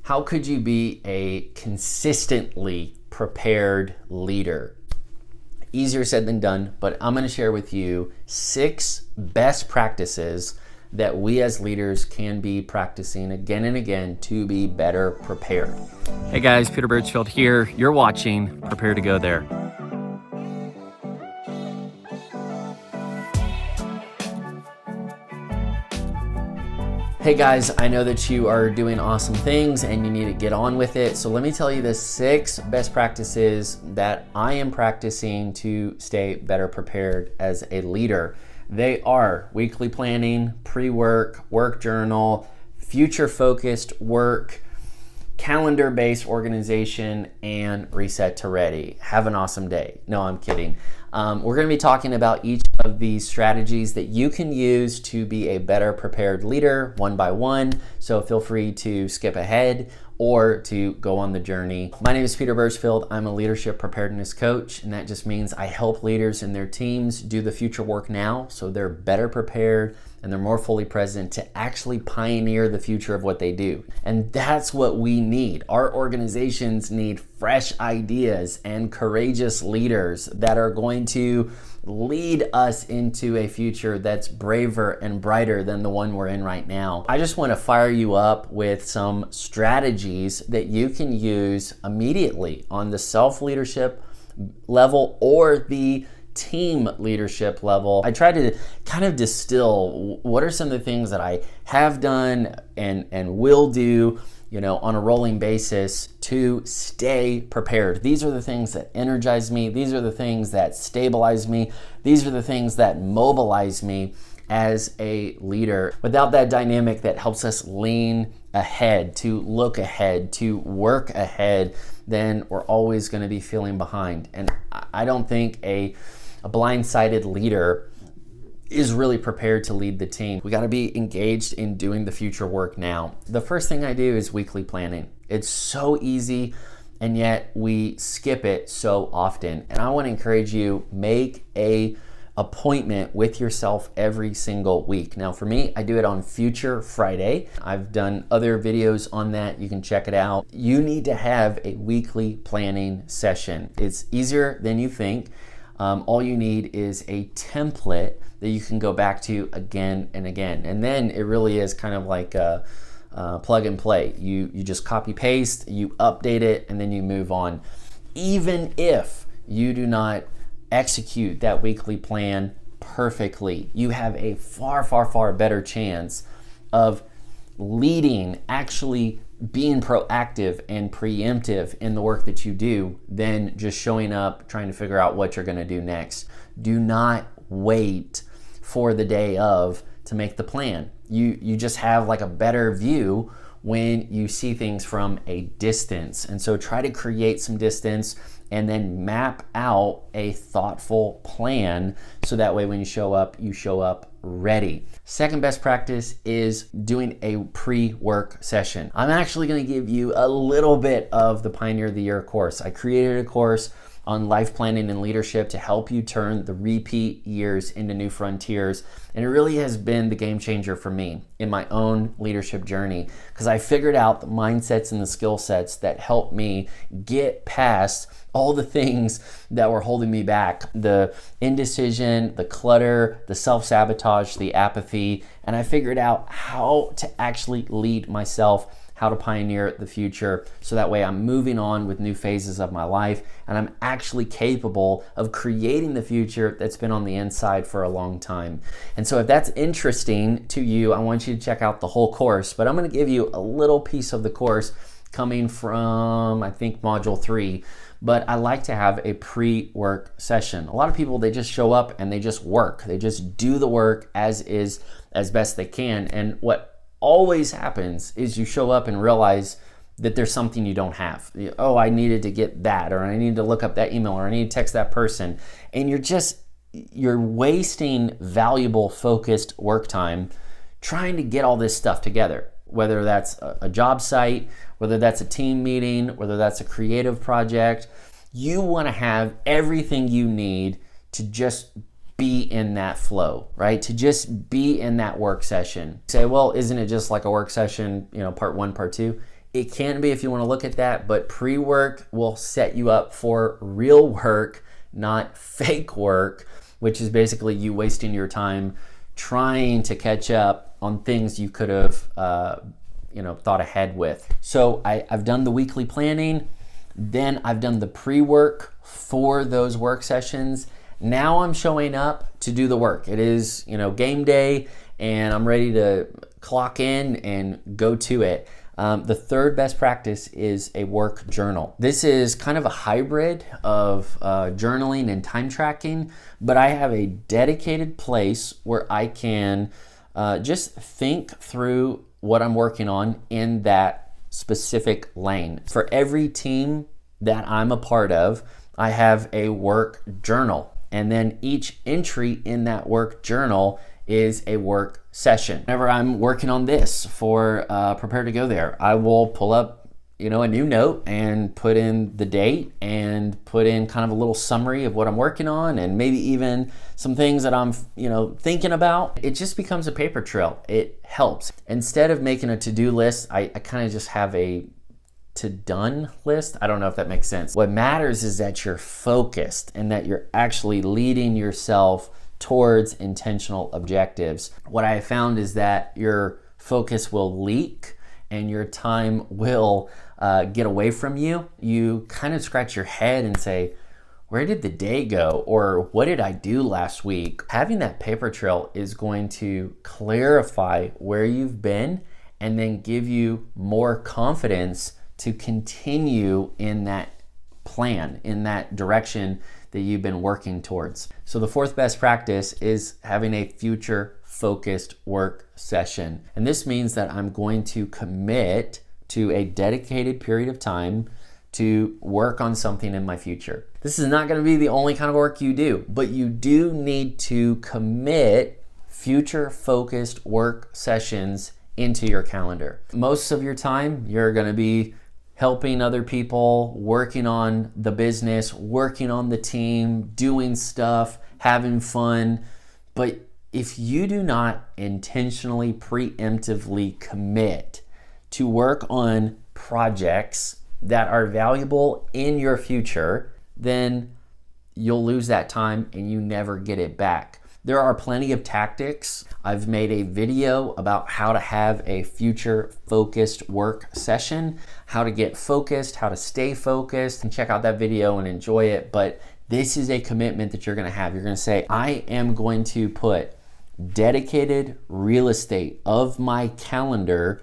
How could you be a consistently prepared leader? Easier said than done, but I'm going to share with you 6 best practices that we as leaders can be practicing again and again to be better prepared. Hey guys, Peter Burchfield here. You're watching Prepare to Go There. Hey guys, I know that you are doing awesome things and you need to get on with it. So let me tell you the 6 best practices that I am practicing to stay better prepared as a leader. They are weekly planning, pre-work, work journal, future-focused work, calendar-based organization, and reset to ready. Have an awesome day. No, I'm kidding. We're going to be talking about each of these strategies that you can use to be a better prepared leader one by one. So feel free to skip ahead or to go on the journey. My name is Peter Burchfield. I'm a leadership preparedness coach, and that just means I help leaders and their teams do the future work now so they're better prepared and they're more fully present to actually pioneer the future of what they do. And that's what we need. Our organizations need fresh ideas and courageous leaders that are going to lead us into a future that's braver and brighter than the one we're in right now. I just want to fire you up with some strategies that you can use immediately on the self-leadership level or the team leadership level. I try to kind of distill what are some of the things that I have done and will do, on a rolling basis to stay prepared. These are the things that energize me. These are the things that stabilize me. These are the things that mobilize me as a leader. Without that dynamic that helps us lean ahead, to look ahead, to work ahead, then we're always going to be feeling behind. And I don't think a blindsided leader is really prepared to lead the team. We got to be engaged in doing the future work now. The first thing I do is weekly planning. It's so easy, and yet we skip it so often. And I want to encourage you, make a appointment with yourself every single week. Now for me, I do it on Future Friday. I've done other videos on that. You can check it out. You need to have a weekly planning session. It's easier than you think. All you need is a template that you can go back to again and again. And then it really is kind of like a plug and play. You just copy paste, you update it, and then you move on. Even if you do not execute that weekly plan perfectly, you have a far, far, far better chance of leading, actually being proactive and preemptive in the work that you do than just showing up trying to figure out what you're going to do next. Do not wait for the day of to make the plan. You just have like a better view when you see things from a distance. And so try to create some distance and then map out a thoughtful plan so that way when you show up ready. Second best practice is doing a pre-work session. I'm actually going to give you a little bit of the Pioneer of the Year course. I created a course on life planning and leadership to help you turn the repeat years into new frontiers. And it really has been the game changer for me in my own leadership journey because I figured out the mindsets and the skill sets that help me get past all the things that were holding me back. The indecision, the clutter, the self-sabotage, the apathy. And I figured out how to actually lead myself, how to pioneer the future, so that way I'm moving on with new phases of my life and I'm actually capable of creating the future that's been on the inside for a long time. And so if that's interesting to you, I want you to check out the whole course, but I'm going to give you a little piece of the course coming from, I think, module 3. But I like to have a pre-work session. A lot of people, they just show up and they just work. They just do the work as is, as best they can. And what always happens is you show up and realize that there's something you don't have. Oh, I needed to get that, or I need to look up that email, or I need to text that person. And you're wasting valuable, focused work time trying to get all this stuff together. Whether that's a job site, whether that's a team meeting, whether that's a creative project, you want to have everything you need to just be in that flow, right? To just be in that work session. Say, well, isn't it just like a work session, part 1, part 2? It can be if you want to look at that, but pre-work will set you up for real work, not fake work, which is basically you wasting your time trying to catch up on things you could have thought ahead with. So I've done the weekly planning, then I've done the pre-work for those work sessions. Now I'm showing up to do the work. It is, game day, and I'm ready to clock in and go to it. The third best practice is a work journal. This is kind of a hybrid of journaling and time tracking, but I have a dedicated place where I can just think through what I'm working on in that specific lane. For every team that I'm a part of, I have a work journal, and then each entry in that work journal is a work session. Whenever I'm working on this for Prepare to Go There, I will pull up a new note and put in the date and put in kind of a little summary of what I'm working on, and maybe even some things that I'm thinking about. It just becomes a paper trail. It helps. Instead of making a to-do list, I kind of just have a to-done list. I don't know if that makes sense. What matters is that you're focused and that you're actually leading yourself towards intentional objectives. What I found is that your focus will leak and your time will get away from you. You kind of scratch your head and say, where did the day go? Or what did I do last week? Having that paper trail is going to clarify where you've been and then give you more confidence to continue in that plan, in that direction that you've been working towards. So the fourth best practice is having a future focused work session. And this means that I'm going to commit to a dedicated period of time to work on something in my future. This is not going to be the only kind of work you do, but you do need to commit future focused work sessions into your calendar. Most of your time, you're going to be helping other people, working on the business, working on the team, doing stuff, having fun. But if you do not intentionally, preemptively commit to work on projects that are valuable in your future, then you'll lose that time and you never get it back. There are plenty of tactics. I've made a video about how to have a future focused work session, how to get focused, how to stay focused, and check out that video and enjoy it. But this is a commitment that you're gonna have. You're gonna say, I am going to put dedicated real estate of my calendar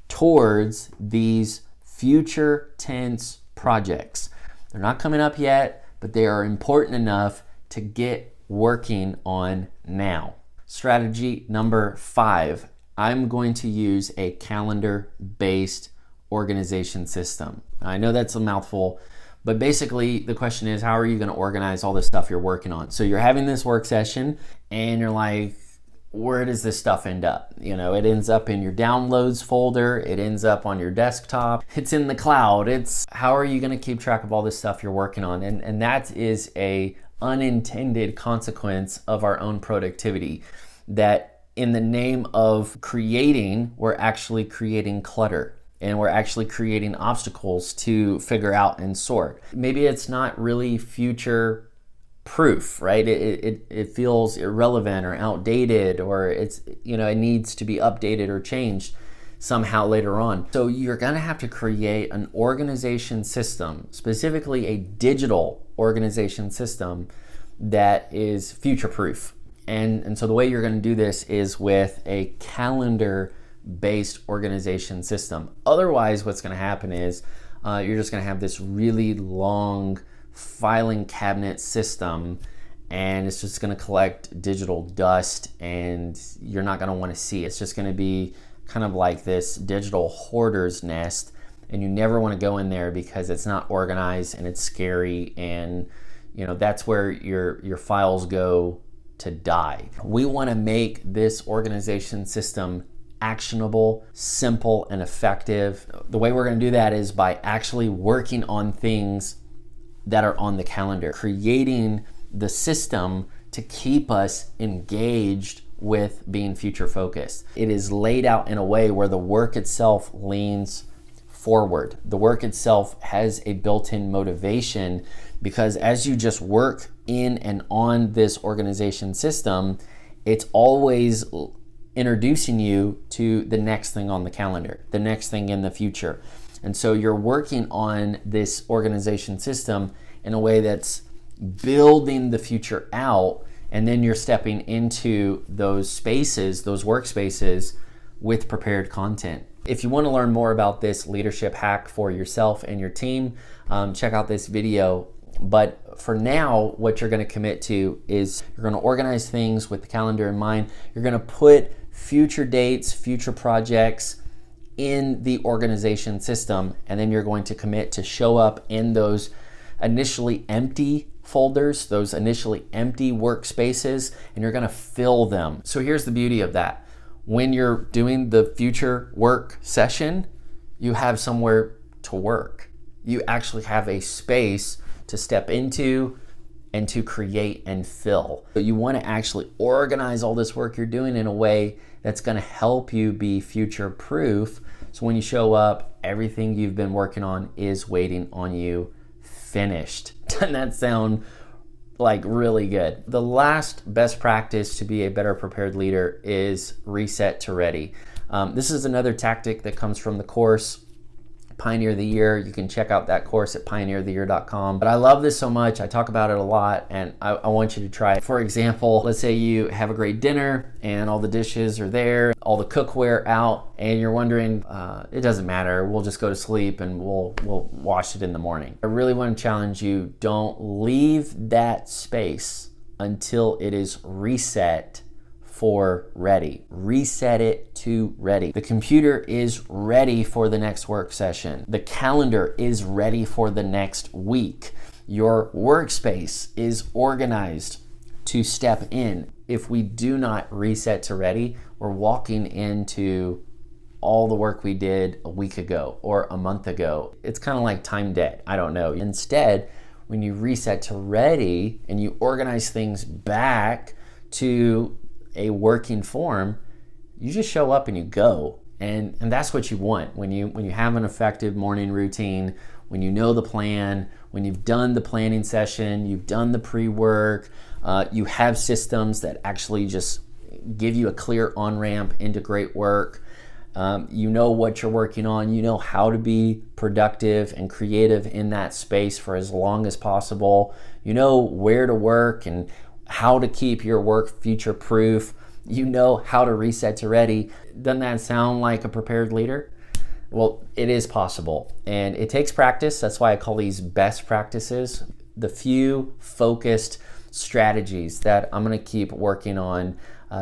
towards these future tense projects. They're not coming up yet, but they are important enough to get working on now. Strategy number 5, I'm going to use a calendar-based organization system. I know that's a mouthful, but basically the question is, how are you going to organize all the stuff you're working on? So you're having this work session and you're like, where does this stuff end up? It ends up in your downloads folder. It ends up on your desktop. It's in the cloud. It's how are you going to keep track of all this stuff you're working on? And that is a unintended consequence of our own productivity, that in the name of creating, we're actually creating clutter and we're actually creating obstacles to figure out and sort. Maybe it's not really future proof, right? It feels irrelevant or outdated, or it needs to be updated or changed somehow later on. So you're gonna have to create an organization system, specifically a digital organization system that is future-proof. And so the way you're gonna do this is with a calendar-based organization system. Otherwise, what's gonna happen is you're just gonna have this really long filing cabinet system, and it's just gonna collect digital dust, and you're not gonna wanna see. It's just gonna be kind of like this digital hoarder's nest, and you never want to go in there because it's not organized and it's scary, and that's where your files go to die. We want to make this organization system actionable, simple, and effective. The way we're going to do that is by actually working on things that are on the calendar, creating the system to keep us engaged with being future focused. It is laid out in a way where the work itself leans forward. The work itself has a built-in motivation, because as you just work in and on this organization system, it's always introducing you to the next thing on the calendar, the next thing in the future. And so you're working on this organization system in a way that's building the future out, and then you're stepping into those spaces, those workspaces, with prepared content. If you want to learn more about this leadership hack for yourself and your team, check out this video. But for now, what you're going to commit to is you're going to organize things with the calendar in mind. You're going to put future dates, future projects in the organization system, and then you're going to commit to show up in those initially empty folders, those initially empty workspaces, and you're going to fill them. So here's the beauty of that. When you're doing the future work session, you have somewhere to work. You actually have a space to step into and to create and fill. So you want to actually organize all this work you're doing in a way that's going to help you be future proof. So when you show up, everything you've been working on is waiting on you, finished. Doesn't that sound like really good? The last best practice to be a better prepared leader is reset to ready. This is another tactic that comes from the course Pioneer of the Year. You can check out that course at pioneeroftheyear.com. But I love this so much. I talk about it a lot, and I want you to try it. For example, let's say you have a great dinner and all the dishes are there, all the cookware out, and you're wondering, it doesn't matter, we'll just go to sleep and we'll wash it in the morning. I really want to challenge you, don't leave that space until it is reset for ready. Reset it to ready. The computer is ready for the next work session. The calendar is ready for the next week. Your workspace is organized to step in. If we do not reset to ready, we're walking into all the work we did a week ago or a month ago. It's kind of like time debt. I don't know. Instead, when you reset to ready and you organize things back to a working form, you just show up and you go. And that's what you want when you have an effective morning routine, when you know the plan, when you've done the planning session, you've done the pre-work, you have systems that actually just give you a clear on-ramp into great work. You know what you're working on, you know how to be productive and creative in that space for as long as possible. You know where to work and how to keep your work future proof. You know how to reset to ready. Doesn't that sound like a prepared leader? Well, it is possible, and it takes practice. That's why I call these best practices. The few focused strategies that I'm going to keep working on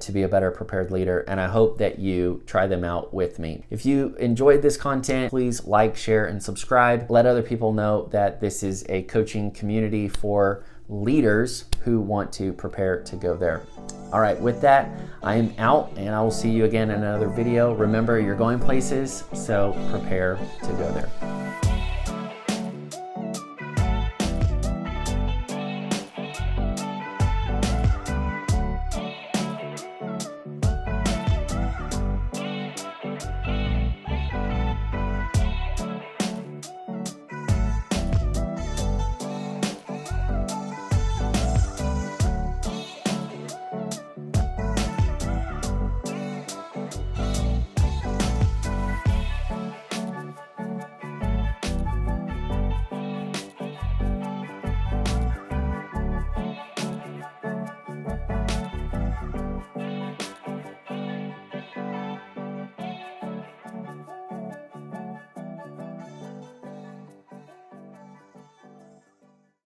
to be a better prepared leader, and I hope that you try them out with me. If you enjoyed this content, please like, share, and subscribe. Let other people know that this is a coaching community for leaders who want to prepare to go there. All right, with that, I am out, and I will see you again in another video. Remember, you're going places, so prepare to go there.